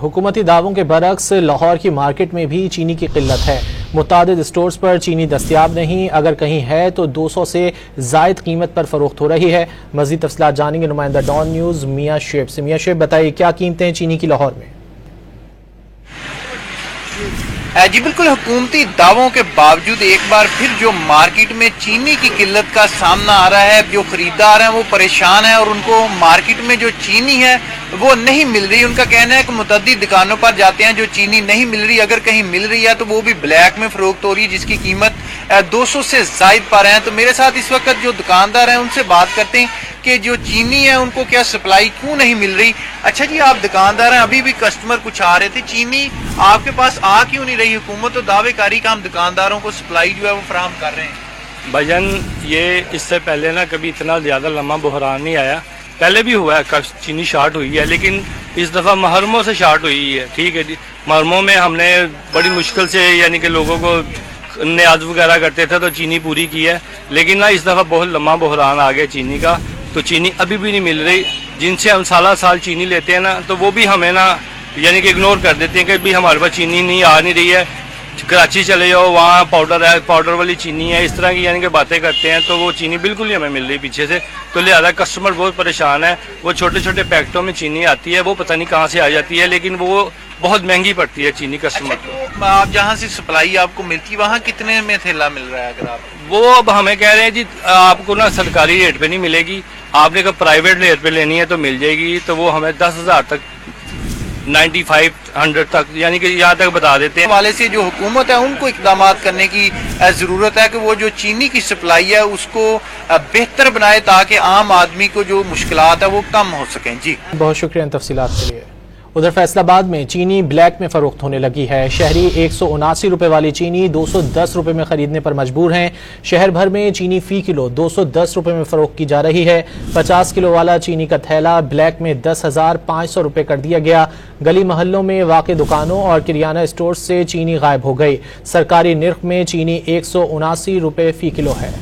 हुकूमती दावों के बरक्स लाहौर की मार्केट में भी चीनी की किल्लत है। मुतादिद स्टोर्स पर चीनी दस्तियाब नहीं, अगर कहीं है तो 200 से जायद कीमत पर फरोख्त हो रही है। मजीद तफसीलात जानेंगे नुमाइंदा डॉन न्यूज़ मियाँ शेब से। मियाँ शेब, बताइए क्या कीमतें हैं चीनी की लाहौर में? जी बिल्कुल, हुकूमती दावों के बावजूद एक बार फिर जो मार्केट में चीनी की किल्लत का सामना आ रहा है, जो खरीदार हैं वो परेशान हैं और उनको मार्केट में जो चीनी है वो नहीं मिल रही। उनका कहना है कि मुतअद्दिद दुकानों पर जाते हैं, जो चीनी नहीं मिल रही, अगर कहीं मिल रही है तो वो भी ब्लैक में फरोख्त हो रही है, जिसकी कीमत 200 से जायद पर है। तो मेरे साथ इस वक्त जो दुकानदार हैं उनसे बात करते हैं कि जो चीनी है उनको क्या सप्लाई क्यों नहीं मिल रही। अच्छा जी, आप दुकानदार हैं, अभी भी कस्टमर कुछ आ रहे थे, चीनी आपके पास आ क्यों नहीं रही? हुकूमत तो दावेकारी का हम दुकानदारों को सप्लाई जो है वो फराहम कर रहे हैं। भजन, ये इससे पहले ना कभी इतना ज़्यादा लंबा बहरान नहीं आया। पहले भी हुआ है, चीनी शार्ट हुई है, लेकिन इस दफ़ा मुहर्रमों से शार्ट हुई है। ठीक है जी, मुहर्रमों में हमने बड़ी मुश्किल से यानी कि लोगों को न्याज वगैरह करते थे तो चीनी पूरी की है, लेकिन ना इस दफ़ा बहुत लंबा बहरान आ गया चीनी का, तो चीनी अभी भी नहीं मिल रही। जिनसे हम साल चीनी लेते हैं ना, तो वो भी हमें ना यानी कि इग्नोर कर देते हैं कि भी हमारे पास चीनी नहीं आ नहीं रही है, कराची चले जाओ वहाँ पाउडर है, पाउडर वाली चीनी है, इस तरह की यानी कि बातें करते हैं। तो वो चीनी बिल्कुल ही हमें मिल रही पीछे से, तो लिहाजा कस्टमर बहुत परेशान है। वो छोटे छोटे पैकेटों में चीनी आती है, वो पता नहीं कहाँ से आ जाती है, लेकिन वो बहुत महंगी पड़ती है चीनी कस्टमर को। आप जहाँ से सप्लाई आपको मिलती है वहाँ कितने में थैला मिल रहा है? अगर आप वो अब हमें कह रहे हैं जी आपको ना सरकारी रेट पे नहीं मिलेगी, आपने अगर प्राइवेट रेट पे लेनी है तो मिल जाएगी। तो वो हमें 10,000 तक 9500 तक यानी कि यहाँ तक बता देते हैं। वाले से जो हुकूमत है उनको इकदाम करने की ज़रूरत है कि वो जो चीनी की सप्लाई है उसको बेहतर बनाए ताकि आम आदमी को जो मुश्किलात है वो कम हो सकें। जी बहुत शुक्रिया तफसीलात के लिए। उधर फैसलाबाद में चीनी ब्लैक में फरोख्त होने लगी है। शहरी 179 रुपए वाली चीनी 210 रुपए में खरीदने पर मजबूर हैं। शहर भर में चीनी फी किलो 210 रुपए में फरोख्त की जा रही है। 50 किलो वाला चीनी का थैला ब्लैक में 10,500 रुपए कर दिया गया। गली मोहल्लों में वाक़े दुकानों और किरियाना स्टोर से चीनी गायब हो गई। सरकारी निर्ख में चीनी 179 रुपए फी किलो है।